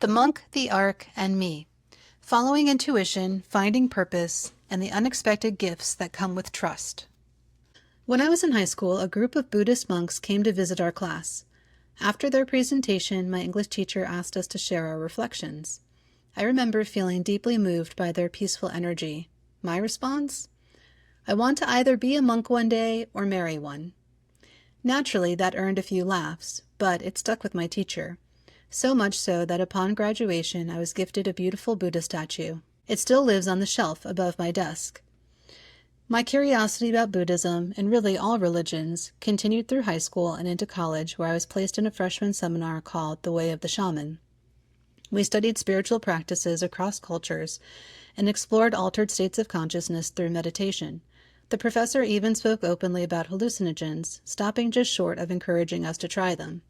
The Monk, the Ark, and Me. Following intuition, finding purpose, and the unexpected gifts that come with trust. When I was in high school, a group of Buddhist monks came to visit our class. After their presentation, my English teacher asked us to share our reflections. I remember feeling deeply moved by their peaceful energy. My response? I want to either be a monk one day or marry one. Naturally, that earned a few laughs, but it stuck with my teacher. So much so that upon graduation I was gifted a beautiful Buddha statue. It still lives on the shelf above my desk. My curiosity about Buddhism, and really all religions, continued through high school and into college, where I was placed in a freshman seminar called The Way of the Shaman. We studied spiritual practices across cultures and explored altered states of consciousness through meditation. The professor even spoke openly about hallucinogens, stopping just short of encouraging us to try them.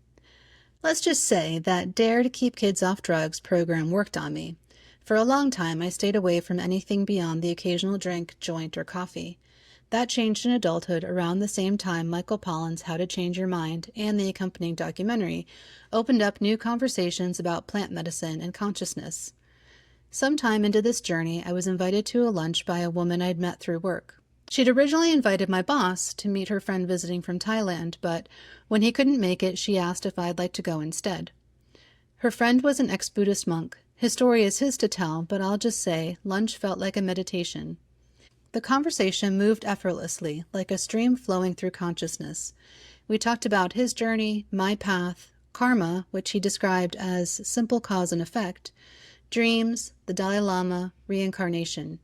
Let's just say that Dare to Keep Kids Off Drugs program worked on me. For a long time, I stayed away from anything beyond the occasional drink, joint, or coffee. That changed in adulthood around the same time Michael Pollan's How to Change Your Mind and the accompanying documentary opened up new conversations about plant medicine and consciousness. Sometime into this journey, I was invited to a lunch by a woman I'd met through work. She'd originally invited my boss to meet her friend visiting from Thailand, but when he couldn't make it, she asked if I'd like to go instead. Her friend was an ex-Buddhist monk. His story is his to tell, but I'll just say lunch felt like a meditation. The conversation moved effortlessly, like a stream flowing through consciousness. We talked about his journey, my path, karma, which he described as simple cause and effect, dreams, the Dalai Lama, reincarnation.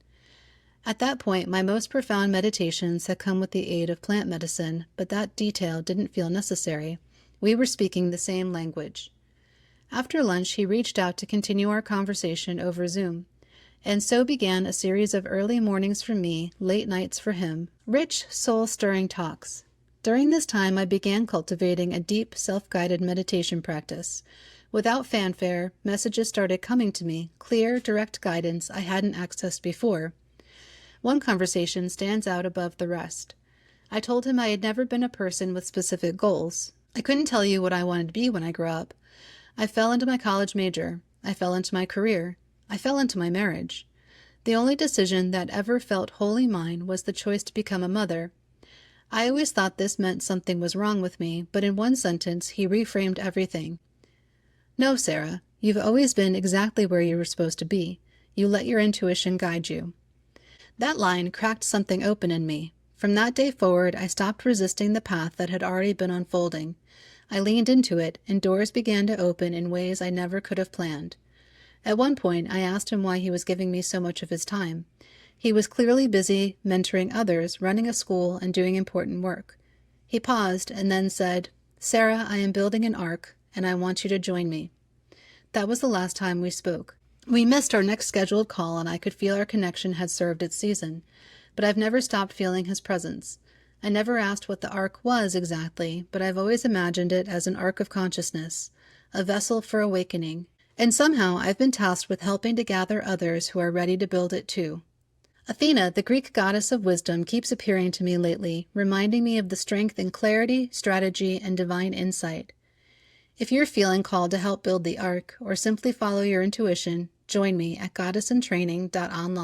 At that point, my most profound meditations had come with the aid of plant medicine, but that detail didn't feel necessary. We were speaking the same language. After lunch, he reached out to continue our conversation over Zoom. And so began a series of early mornings for me, late nights for him, rich, soul-stirring talks. During this time, I began cultivating a deep, self-guided meditation practice. Without fanfare, messages started coming to me, clear, direct guidance I hadn't accessed before. One conversation stands out above the rest. I told him I had never been a person with specific goals. I couldn't tell you what I wanted to be when I grew up. I fell into my college major. I fell into my career. I fell into my marriage. The only decision that ever felt wholly mine was the choice to become a mother. I always thought this meant something was wrong with me, but in one sentence he reframed everything. No, Sarah, you've always been exactly where you were supposed to be. You let your intuition guide you. That line cracked something open in me. From that day forward, I stopped resisting the path that had already been unfolding. I leaned into it, and doors began to open in ways I never could have planned. At one point, I asked him why he was giving me so much of his time. He was clearly busy mentoring others, running a school, and doing important work. He paused and then said, "Sarah, I am building an ark, and I want you to join me." That was the last time we spoke. We missed our next scheduled call, and I could feel our connection had served its season. But I've never stopped feeling his presence. I never asked what the ark was exactly, but I've always imagined it as an ark of consciousness, a vessel for awakening. And somehow I've been tasked with helping to gather others who are ready to build it too. Athena, the Greek goddess of wisdom, keeps appearing to me lately, reminding me of the strength in clarity, strategy, and divine insight. If you're feeling called to help build the ark, or simply follow your intuition, join me at goddessintraining.online.